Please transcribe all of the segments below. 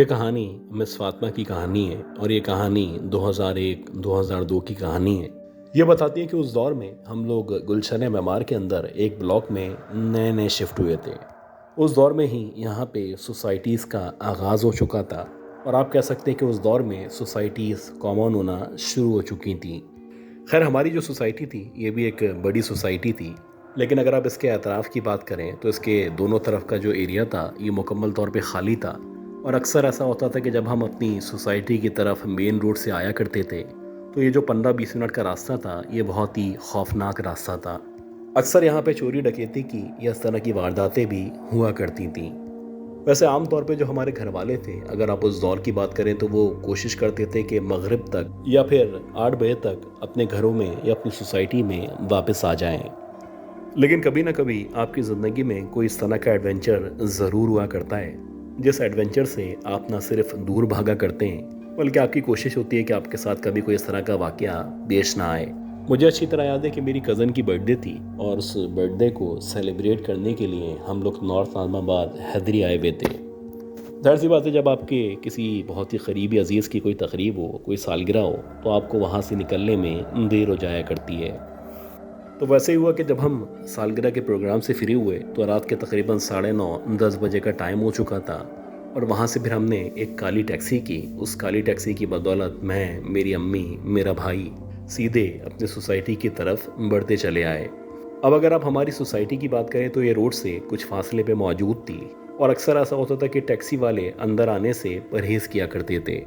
ये कहानी मिस फ़ातिमा की कहानी है और ये कहानी 2001-2002 की कहानी है। ये बताती है कि उस दौर में हम लोग गुलशन मेमार के अंदर एक ब्लॉक में नए-नए शिफ्ट हुए थे। उस दौर में ही यहाँ पे सोसाइटीज़ का आगाज़ हो चुका था और आप कह सकते हैं कि उस दौर में सोसाइटीज़ कॉमन होना शुरू हो चुकी थीं। खैर हमारी जो सोसाइटी थी ये भी एक बड़ी सोसाइटी थी, लेकिन अगर आप इसके अतराफ़ की बात करें तो इसके दोनों तरफ का जो एरिया था ये मुकम्मल तौर पे ख़ाली था। और अक्सर ऐसा होता था कि जब हम अपनी सोसाइटी की तरफ मेन रोड से आया करते थे तो ये जो 15-20 मिनट का रास्ता था ये बहुत ही खौफनाक रास्ता था। अक्सर यहाँ पे चोरी डकैती की या इस तरह की वारदातें भी हुआ करती थीं। वैसे आम तौर पे जो हमारे घर वाले थे, अगर आप उस दौर की बात करें तो वो कोशिश करते थे कि मगरिब तक या फिर 8 बजे तक अपने घरों में या अपनी सोसाइटी में वापस आ जाएं। लेकिन कभी ना कभी आपकी ज़िंदगी में कोई इस तरह का एडवेंचर ज़रूर हुआ करता है, जिस एडवेंचर से आप ना सिर्फ दूर भागा करते हैं बल्कि आपकी कोशिश होती है कि आपके साथ कभी कोई इस तरह का वाकया पेश ना आए। मुझे अच्छी तरह याद है कि मेरी कज़न की बर्थडे थी और उस बर्थडे को सेलिब्रेट करने के लिए हम लोग नॉर्थ आलमाबाद हैदरी आए हुए थे। ज़ाहिर सी बात है, जब आपके किसी बहुत ही करीबी अजीज़ की कोई तकरीब हो, कोई सालगिरह हो, तो आपको वहाँ से निकलने में देर हो जाया करती है। तो वैसे ही हुआ कि जब हम सालगिरह के प्रोग्राम से फ्री हुए तो रात के तकरीबन 9:30-10 बजे का टाइम हो चुका था और वहाँ से फिर हमने एक काली टैक्सी की। उस काली टैक्सी की बदौलत मैं, मेरी अम्मी, मेरा भाई सीधे अपनी सोसाइटी की तरफ बढ़ते चले आए। अब अगर आप हमारी सोसाइटी की बात करें तो ये रोड से कुछ फासले पे मौजूद थी और अक्सर ऐसा होता था कि टैक्सी वाले अंदर आने से परहेज़ किया करते थे।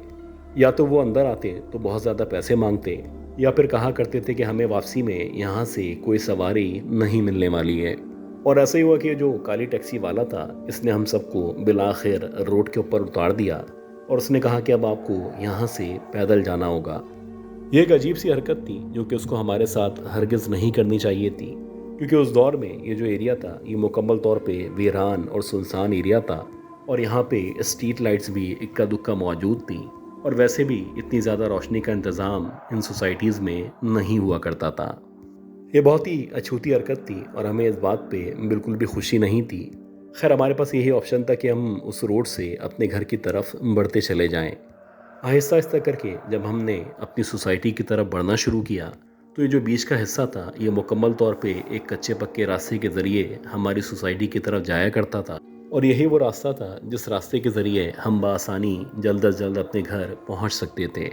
या तो वो अंदर आते तो बहुत ज़्यादा पैसे मांगते या फिर कहा करते थे कि हमें वापसी में यहाँ से कोई सवारी नहीं मिलने वाली है। और ऐसा ही हुआ कि जो काली टैक्सी वाला था इसने हम सबको बिलाखिर रोड के ऊपर उतार दिया और उसने कहा कि अब आपको यहाँ से पैदल जाना होगा। ये एक अजीब सी हरकत थी जो कि उसको हमारे साथ हरगिज़ नहीं करनी चाहिए थी, क्योंकि उस दौर में ये जो एरिया था ये मुकम्मल तौर पे वीरान और सुनसान एरिया था और यहाँ पे स्ट्रीट लाइट्स भी इक्का दुक्का मौजूद थी और वैसे भी इतनी ज़्यादा रोशनी का इंतज़ाम इन सोसाइटीज़ में नहीं हुआ करता था। ये बहुत ही अछूती हरकत थी और हमें इस बात पे बिल्कुल भी खुशी नहीं थी। खैर हमारे पास यही ऑप्शन था कि हम उस रोड से अपने घर की तरफ बढ़ते चले जाएं। आहिस्ता आहिस्ता करके जब हमने अपनी सोसाइटी की तरफ बढ़ना शुरू किया तो ये जो बीच का हिस्सा था ये मुकम्मल तौर पे एक कच्चे पक्के रास्ते के ज़रिए हमारी सोसाइटी की तरफ जाया करता था और यही वो रास्ता था जिस रास्ते के ज़रिए हम बआसानी जल्द अज जल्द अपने घर पहुंच सकते थे।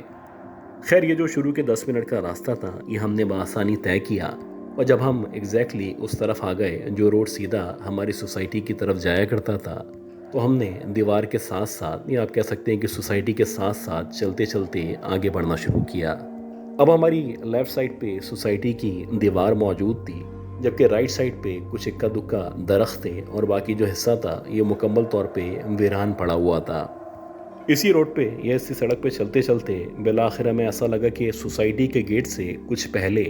खैर ये जो शुरू के 10 मिनट का रास्ता था ये हमने बआसानी तय किया और जब हम एग्जैक्टली उस तरफ आ गए जो रोड सीधा हमारी सोसाइटी की तरफ जाया करता था, तो हमने दीवार के साथ साथ या आप कह सकते हैं कि सोसाइटी के साथ साथ चलते चलते आगे बढ़ना शुरू किया। अब हमारी लेफ़्ट साइड पे सोसाइटी की दीवार मौजूद थी, जबकि राइट साइड पे कुछ इक्का दुक्का दरख्त थे और बाकी जो हिस्सा था ये मुकम्मल तौर पे वीरान पड़ा हुआ था। इसी रोड पे या इसी सड़क पे चलते चलते बिलाखिर हमें ऐसा लगा कि सोसाइटी के गेट से कुछ पहले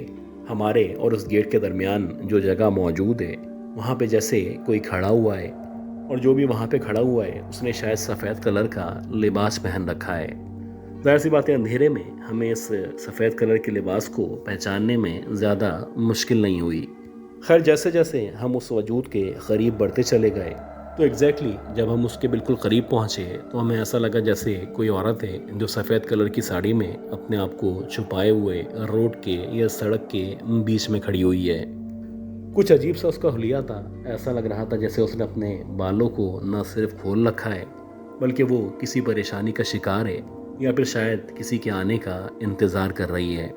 हमारे और उस गेट के दरमियान जो जगह मौजूद है वहाँ पे जैसे कोई खड़ा हुआ है और जो भी वहाँ पे खड़ा हुआ है उसने शायद सफ़ेद कलर का लिबास पहन रखा है। ज़ाहिर सी बात है, अंधेरे में हमें इस सफ़ेद कलर के लिबास को पहचानने में ज़्यादा मुश्किल नहीं हुई। खैर जैसे जैसे हम उस वजूद के करीब बढ़ते चले गए तो एग्जैक्टली जब हम उसके बिल्कुल करीब पहुँचे तो हमें ऐसा लगा जैसे कोई औरत है जो सफ़ेद कलर की साड़ी में अपने आप को छुपाए हुए रोड के या सड़क के बीच में खड़ी हुई है। कुछ अजीब सा उसका हुलिया था। ऐसा लग रहा था जैसे उसने अपने बालों को न सिर्फ खोल रखा है बल्कि वो किसी परेशानी का शिकार है या फिर शायद किसी के आने का इंतज़ार कर रही है।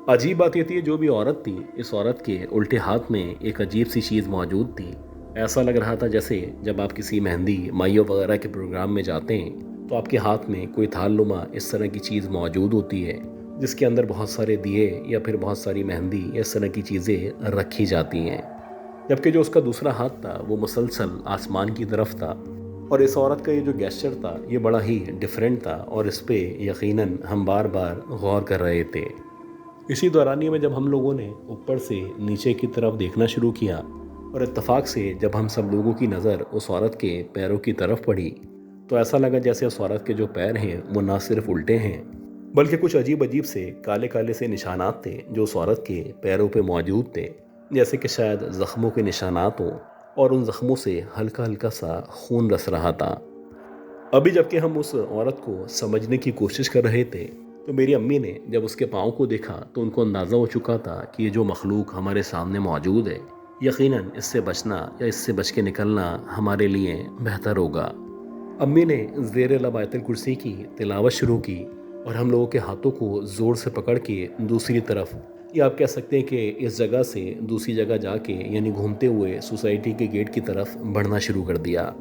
अजीब बात ये थी, जो भी औरत थी इस औरत के उल्टे हाथ में एक अजीब सी चीज़ मौजूद थी। ऐसा लग रहा था जैसे जब आप किसी मेहंदी माइयों वगैरह के प्रोग्राम में जाते हैं तो आपके हाथ में कोई थालनुमा इस तरह की चीज़ मौजूद होती है जिसके अंदर बहुत सारे दिए या फिर बहुत सारी मेहंदी इस तरह की चीज़ें रखी जाती हैं। जबकि जो उसका दूसरा हाथ था वो मुसलसल आसमान की तरफ था और इस औरत का ये जो गेस्चर था ये बड़ा ही डिफरेंट था और इस पे यकीनन हम बार बार गौर कर रहे थे। इसी दौरानिए में जब हम लोगों ने ऊपर से नीचे की तरफ देखना शुरू किया और इत्तेफाक से जब हम सब लोगों की नज़र उस औरत के पैरों की तरफ पड़ी तो ऐसा लगा जैसे उस औरत के जो पैर हैं वो ना सिर्फ उल्टे हैं बल्कि कुछ अजीब अजीब से काले काले से निशानात थे जो उस औरत के पैरों पे मौजूद थे, जैसे कि शायद ज़ख्मों के निशानात हों और उन ज़ख्मों से हल्का हल्का सा खून रस रहा था। अभी जबकि हम उस औरत को समझने की कोशिश कर रहे थे तो मेरी अम्मी ने जब उसके पाँव को देखा तो उनको अंदाज़ा हो चुका था कि ये जो मखलूक हमारे सामने मौजूद है यकीनन इससे बचना या इससे बच के निकलना हमारे लिए बेहतर होगा। अम्मी ने ज़ेर लब आयतुल कुर्सी की तिलावत शुरू की और हम लोगों के हाथों को ज़ोर से पकड़ के दूसरी तरफ, या आप कह सकते हैं कि इस जगह से दूसरी जगह जाके यानी घूमते हुए सोसाइटी के गेट की तरफ बढ़ना शुरू कर दिया।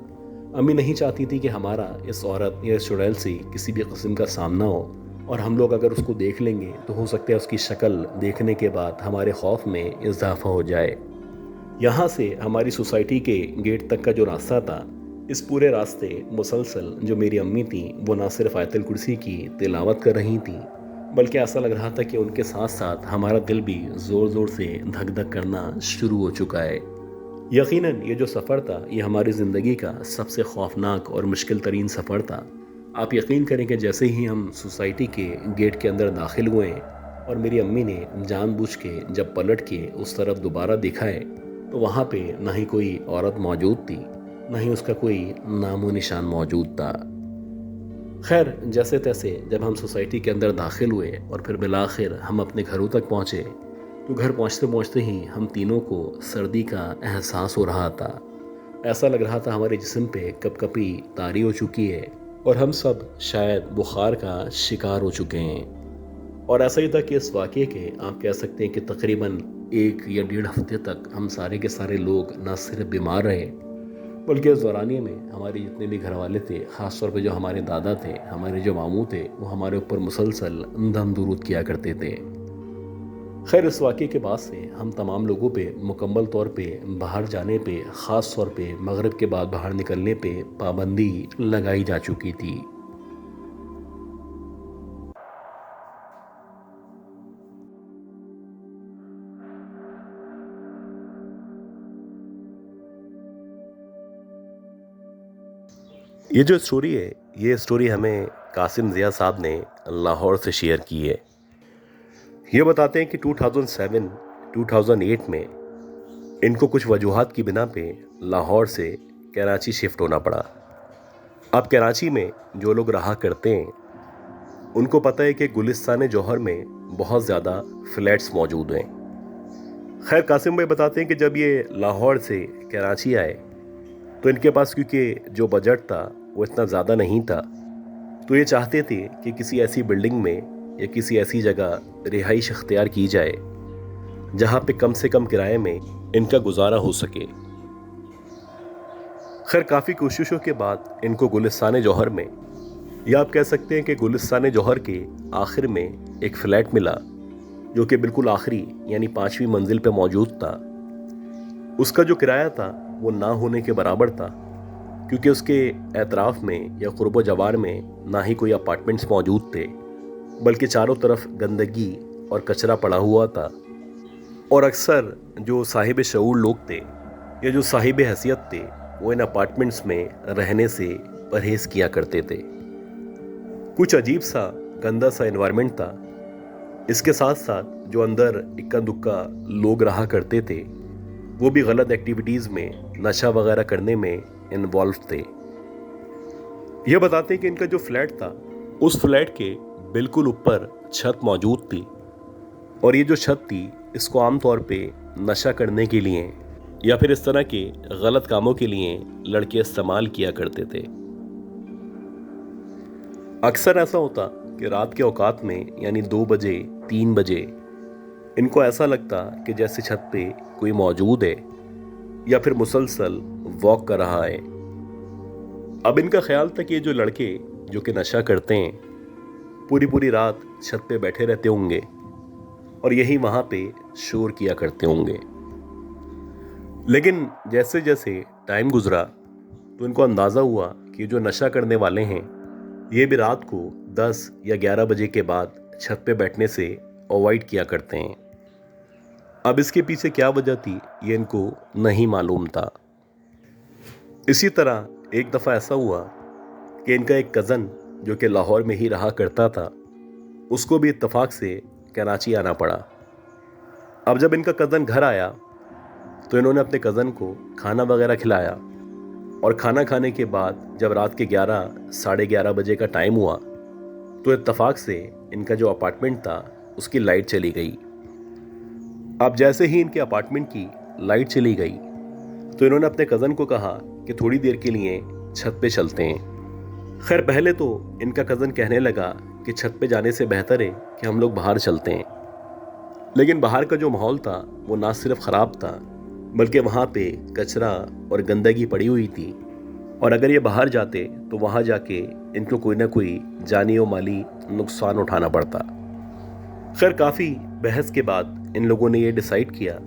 अम्मी नहीं चाहती थी कि हमारा इस औरत या इस चुड़ैल से किसी भी किस्म का सामना हो, और हम लोग अगर उसको देख लेंगे तो हो सकता है उसकी शक्ल देखने के बाद हमारे खौफ में इजाफा हो जाए। यहाँ से हमारी सोसाइटी के गेट तक का जो रास्ता था, इस पूरे रास्ते मुसलसल जो मेरी अम्मी थी वो ना सिर्फ आयतुल कुर्सी की तिलावत कर रही थी, बल्कि ऐसा लग रहा था कि उनके साथ साथ हमारा दिल भी ज़ोर ज़ोर से धक धक करना शुरू हो चुका है। यकीनन ये जो सफ़र था ये हमारी ज़िंदगी का सबसे खौफनाक और मुश्किल तरीन सफ़र था। आप यकीन करें कि जैसे ही हम सोसाइटी के गेट के अंदर दाखिल हुए और मेरी अम्मी ने जानबूझ के जब पलट के उस तरफ दोबारा देखा है तो वहाँ पे ना ही कोई औरत मौजूद थी, ना ही उसका कोई नामो निशान मौजूद था। खैर, जैसे तैसे जब हम सोसाइटी के अंदर दाखिल हुए और फिर बिलाखिर हम अपने घरों तक पहुँचे तो घर पहुँचते पहुँचते ही हम तीनों को सर्दी का एहसास हो रहा था। ऐसा लग रहा था हमारे जिस्म पे कपकपी तारी हो चुकी है और हम सब शायद बुखार का शिकार हो चुके हैं। और ऐसा ही था कि इस वाक़ये के आप कह सकते हैं कि तकरीबन 1 या 1.5 हफ्ते तक हम सारे के सारे लोग ना सिर्फ बीमार रहे, बल्कि इस दौरानिए में हमारे जितने भी घर वाले थे, ख़ास तौर पे जो हमारे दादा थे, हमारे जो मामू थे, वो हमारे ऊपर मुसलसल दम दुरूद किया करते थे। खैर, इस वाक़ये के बाद से हम तमाम लोगों पे मुकम्मल तौर पे बाहर जाने पे, ख़ास तौर पे मगरिब के बाद बाहर निकलने पे पाबंदी लगाई जा चुकी थी। ये जो स्टोरी है, ये स्टोरी हमें कासिम ज़िया साहब ने लाहौर से शेयर की है। ये बताते हैं कि 2007, 2008 में इनको कुछ वजूहात की बिना पे लाहौर से कराची शिफ्ट होना पड़ा। अब कराची में जो लोग रहा करते हैं उनको पता है कि गुलिस्तान जौहर में बहुत ज़्यादा फ्लैट्स मौजूद हैं। खैर, कासिम भाई बताते हैं कि जब ये लाहौर से कराची आए तो इनके पास क्योंकि जो बजट था वो इतना ज़्यादा नहीं था, तो ये चाहते थे कि किसी ऐसी बिल्डिंग में या किसी ऐसी जगह रिहाइश अख्तियार की जाए जहाँ पे कम से कम किराए में इनका गुजारा हो सके। खैर, काफ़ी कोशिशों के बाद इनको गुलिस्तान जौहर में, या आप कह सकते हैं कि गुलिस्तान जौहर के आखिर में एक फ़्लैट मिला जो कि बिल्कुल आखिरी यानी 5वीं मंजिल पे मौजूद था। उसका जो किराया था वो ना होने के बराबर था, क्योंकि उसके एतराफ़ में या क़ुर्ब जवार में ना ही कोई अपार्टमेंट्स मौजूद थे, बल्कि चारों तरफ गंदगी और कचरा पड़ा हुआ था। और अक्सर जो साहिब शऊर लोग थे या जो साहिब हैसियत थे वो इन अपार्टमेंट्स में रहने से परहेज़ किया करते थे। कुछ अजीब सा गंदा सा एनवायरनमेंट था। इसके साथ साथ जो अंदर इक्का दुक्का लोग रहा करते थे वो भी गलत एक्टिविटीज़ में, नशा वगैरह करने में इन्वॉल्व थे। यह बताते हैं कि इनका जो फ्लैट था उस फ्लैट के बिल्कुल ऊपर छत मौजूद थी, और ये जो छत थी इसको आमतौर पे नशा करने के लिए या फिर इस तरह के गलत कामों के लिए लड़के इस्तेमाल किया करते थे। अक्सर ऐसा होता कि रात के औकात में यानी 2 बजे 3 बजे इनको ऐसा लगता कि जैसे छत पे कोई मौजूद है या फिर मुसलसल वॉक कर रहा है। अब इनका ख्याल था कि ये जो लड़के जो कि नशा करते हैं पूरी पूरी रात छत पे बैठे रहते होंगे और यही वहाँ पे शोर किया करते होंगे। लेकिन जैसे जैसे टाइम गुजरा तो इनको अंदाज़ा हुआ कि जो नशा करने वाले हैं ये भी रात को 10 या 11 बजे के बाद छत पे बैठने से अवॉइड किया करते हैं। अब इसके पीछे क्या वजह थी ये इनको नहीं मालूम था। इसी तरह एक दफ़ा ऐसा हुआ कि इनका एक कज़न जो कि लाहौर में ही रहा करता था उसको भी इत्तेफाक से कराची आना पड़ा। अब जब इनका कज़न घर आया तो इन्होंने अपने कज़न को खाना वगैरह खिलाया और खाना खाने के बाद जब रात के 11 साढ़े 11 बजे का टाइम हुआ तो इत्तेफाक से इनका जो अपार्टमेंट था उसकी लाइट चली गई। अब जैसे ही इनके अपार्टमेंट की लाइट चली गई तो इन्होंने अपने कज़न को कहा कि थोड़ी देर के लिए छत पे चलते हैं। खैर पहले तो इनका कज़न कहने लगा कि छत पे जाने से बेहतर है कि हम लोग बाहर चलते हैं, लेकिन बाहर का जो माहौल था वो ना सिर्फ ख़राब था बल्कि वहाँ पे कचरा और गंदगी पड़ी हुई थी और अगर ये बाहर जाते तो वहाँ जाके इनको कोई ना कोई जानी और माली नुकसान उठाना पड़ता। खैर काफ़ी बहस के बाद इन लोगों ने ये डिसाइड किया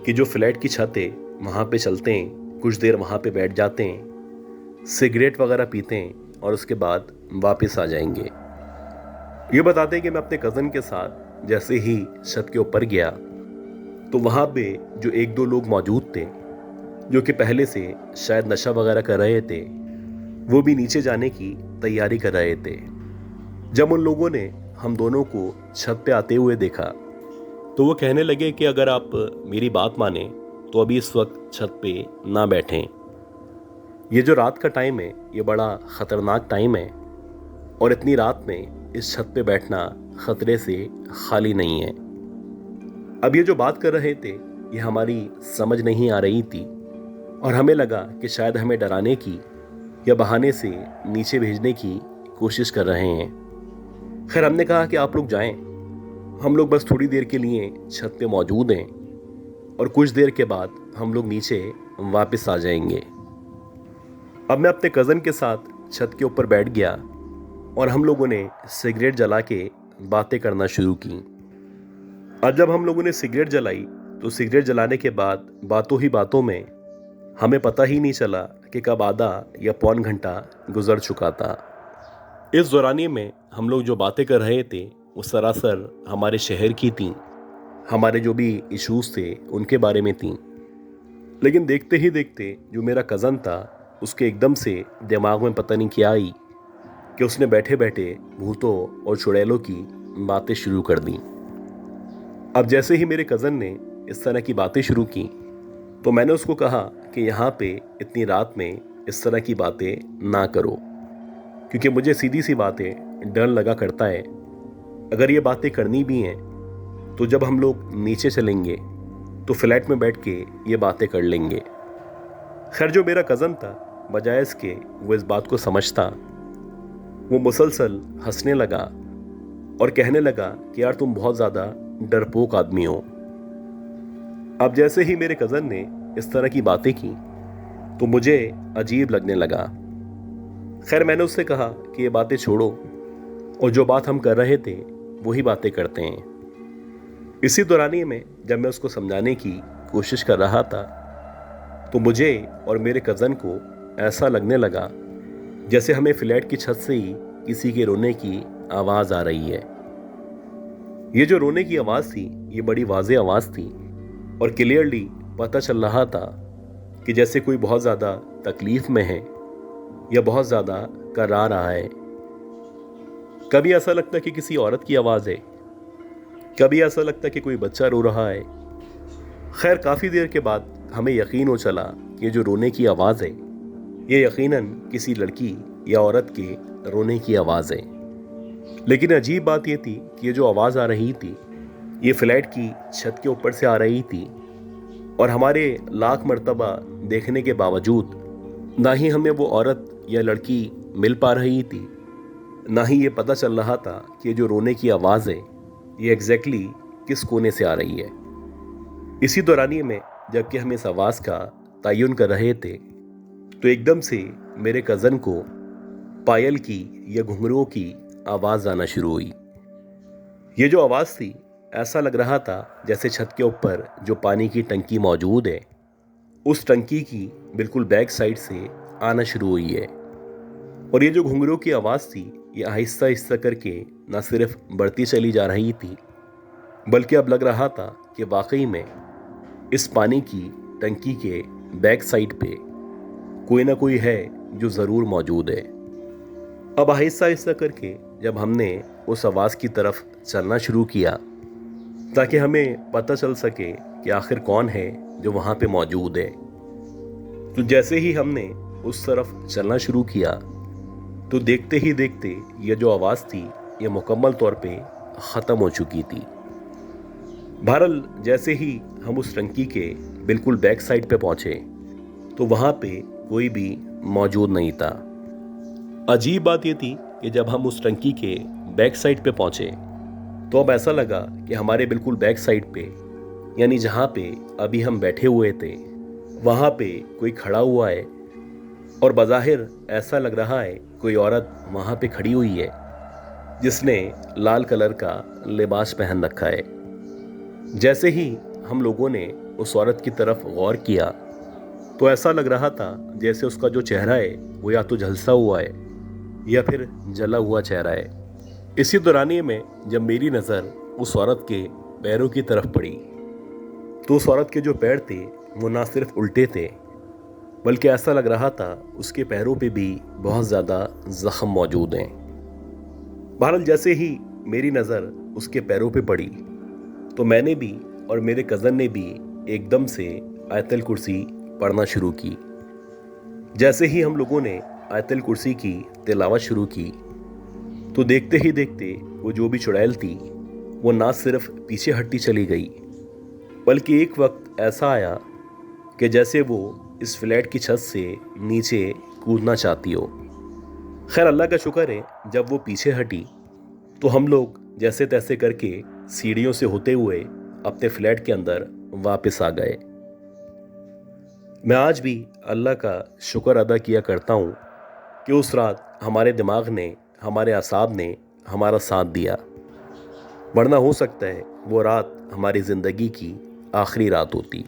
कि जो फ्लैट की छत है वहाँ पे चलते हैं, कुछ देर वहाँ पे बैठ जाते हैं, सिगरेट वगैरह पीते हैं और उसके बाद वापस आ जाएंगे। ये बताते हैं कि मैं अपने कज़न के साथ जैसे ही छत के ऊपर गया तो वहाँ पे जो एक दो लोग मौजूद थे जो कि पहले से शायद नशा वगैरह कर रहे थे, वो भी नीचे जाने की तैयारी कर रहे थे। जब उन लोगों ने हम दोनों को छत पे आते हुए देखा तो वो कहने लगे कि अगर आप मेरी बात माने तो अभी इस वक्त छत पे ना बैठें। ये जो रात का टाइम है ये बड़ा ख़तरनाक टाइम है और इतनी रात में इस छत पे बैठना ख़तरे से खाली नहीं है। अब ये जो बात कर रहे थे ये हमारी समझ नहीं आ रही थी और हमें लगा कि शायद हमें डराने की या बहाने से नीचे भेजने की कोशिश कर रहे हैं। खैर हमने कहा कि आप लोग जाएं, हम लोग बस थोड़ी देर के लिए छत पे मौजूद हैं और कुछ देर के बाद हम लोग नीचे वापस आ जाएंगे। अब मैं अपने कज़न के साथ छत के ऊपर बैठ गया और हम लोगों ने सिगरेट जला के बातें करना शुरू की। और जब हम लोगों ने सिगरेट जलाई तो सिगरेट जलाने के बाद बातों ही बातों में हमें पता ही नहीं चला कि कब आधा या पौन घंटा गुजर चुका था। इस दौरानिए में हम लोग जो बातें कर रहे थे वो सरासर हमारे शहर की थी, हमारे जो भी इश्यूज़ थे उनके बारे में थी। लेकिन देखते ही देखते जो मेरा कज़न था उसके एकदम से दिमाग में पता नहीं क्या आई कि उसने बैठे बैठे भूतों और चुड़ैलों की बातें शुरू कर दी। अब जैसे ही मेरे कज़न ने इस तरह की बातें शुरू की तो मैंने उसको कहा कि यहाँ पे इतनी रात में इस तरह की बातें ना करो, क्योंकि मुझे सीधी सी बातें डर लगा करता है। अगर ये बातें करनी भी हैं तो जब हम लोग नीचे चलेंगे तो फ्लैट में बैठ के ये बातें कर लेंगे। खैर जो मेरा कज़न था बजाय इसके वो इस बात को समझता, वो मुसलसल हंसने लगा और कहने लगा कि यार तुम बहुत ज़्यादा डरपोक आदमी हो। अब जैसे ही मेरे कज़न ने इस तरह की बातें की तो मुझे अजीब लगने लगा। खैर मैंने उससे कहा कि ये बातें छोड़ो और जो बात हम कर रहे थे वही बातें करते हैं। इसी दौरानिए में जब मैं उसको समझाने की कोशिश कर रहा था तो मुझे और मेरे कज़न को ऐसा लगने लगा जैसे हमें फ्लैट की छत से ही किसी के रोने की आवाज़ आ रही है। ये जो रोने की आवाज़ थी ये बड़ी वाज़ेह आवाज़ थी और क्लियरली पता चल रहा था कि जैसे कोई बहुत ज़्यादा तकलीफ़ में है या बहुत ज़्यादा करा रहा है। कभी ऐसा लगता कि किसी औरत की आवाज़ है, कभी ऐसा लगता कि कोई बच्चा रो रहा है। खैर काफ़ी देर के बाद हमें यकीन हो चला कि ये जो रोने की आवाज़ है ये यकीनन किसी लड़की या औरत के रोने की आवाज़ है। लेकिन अजीब बात ये थी कि ये जो आवाज़ आ रही थी ये फ्लैट की छत के ऊपर से आ रही थी और हमारे लाख मर्तबा देखने के बावजूद ना ही हमें वो औरत या लड़की मिल पा रही थी, ना ही ये पता चल रहा था कि ये जो रोने की आवाज़ है ये एग्जैक्टली किस कोने से आ रही है। इसी दौरानिए में जबकि हम इस आवाज़ का तयन कर रहे थे तो एकदम से मेरे कज़न को पायल की या घुंघरुओं की आवाज़ आना शुरू हुई। ये जो आवाज़ थी ऐसा लग रहा था जैसे छत के ऊपर जो पानी की टंकी मौजूद है उस टंकी की बिल्कुल बैक साइड से आना शुरू हुई है। और ये जो घुंघरुओं की आवाज़ थी ये आहिस्ता आहिस्ता करके न सिर्फ बढ़ती चली जा रही थी बल्कि अब लग रहा था कि वाकई में इस पानी की टंकी के बैक साइड पे कोई ना कोई है जो ज़रूर मौजूद है। अब आहिस्ता आहिस्ता करके जब हमने उस आवाज़ की तरफ चलना शुरू किया ताकि हमें पता चल सके कि आखिर कौन है जो वहाँ पे मौजूद है, तो जैसे ही हमने उस तरफ चलना शुरू किया तो देखते ही देखते यह जो आवाज़ थी ये मुकम्मल तौर पे ख़त्म हो चुकी थी। बहरहाल जैसे ही हम उस टंकी के बिल्कुल बैक साइड पे पहुंचे तो वहाँ पे कोई भी मौजूद नहीं था। अजीब बात ये थी कि जब हम उस टंकी के बैक साइड पे पहुंचे तो अब ऐसा लगा कि हमारे बिल्कुल बैक साइड पे यानी जहाँ पे अभी हम बैठे हुए थे वहाँ पे कोई खड़ा हुआ है और बज़ाहिर ऐसा लग रहा है कोई औरत वहाँ पे खड़ी हुई है जिसने लाल कलर का लिबास पहन रखा है। जैसे ही हम लोगों ने उस औरत की तरफ गौर किया तो ऐसा लग रहा था जैसे उसका जो चेहरा है वो या तो झलसा हुआ है या फिर जला हुआ चेहरा है। इसी दौरानिए में जब मेरी नज़र उस औरत के पैरों की तरफ पड़ी तो उस औरत के जो पैर थे वो ना सिर्फ उल्टे थे बल्कि ऐसा लग रहा था उसके पैरों पे भी बहुत ज़्यादा ज़ख्म मौजूद हैं। बहरहाल जैसे ही मेरी नज़र उसके पैरों पे पड़ी तो मैंने भी और मेरे कज़न ने भी एकदम से आयतल कुर्सी पढ़ना शुरू की। जैसे ही हम लोगों ने आयतल कुर्सी की तिलावत शुरू की तो देखते ही देखते वो जो भी चुड़ैल थी वो ना सिर्फ पीछे हटती चली गई बल्कि एक वक्त ऐसा आया कि जैसे वो इस फ्लैट की छत से नीचे कूदना चाहती हो। खैर अल्लाह का शुक्र है जब वो पीछे हटी तो हम लोग जैसे तैसे करके सीढ़ियों से होते हुए अपने फ्लैट के अंदर वापस आ गए। मैं आज भी अल्लाह का शुक्र अदा किया करता हूँ कि उस रात हमारे दिमाग ने हमारे असाब ने हमारा साथ दिया, वरना हो सकता है वो रात हमारी ज़िंदगी की आखिरी रात होती।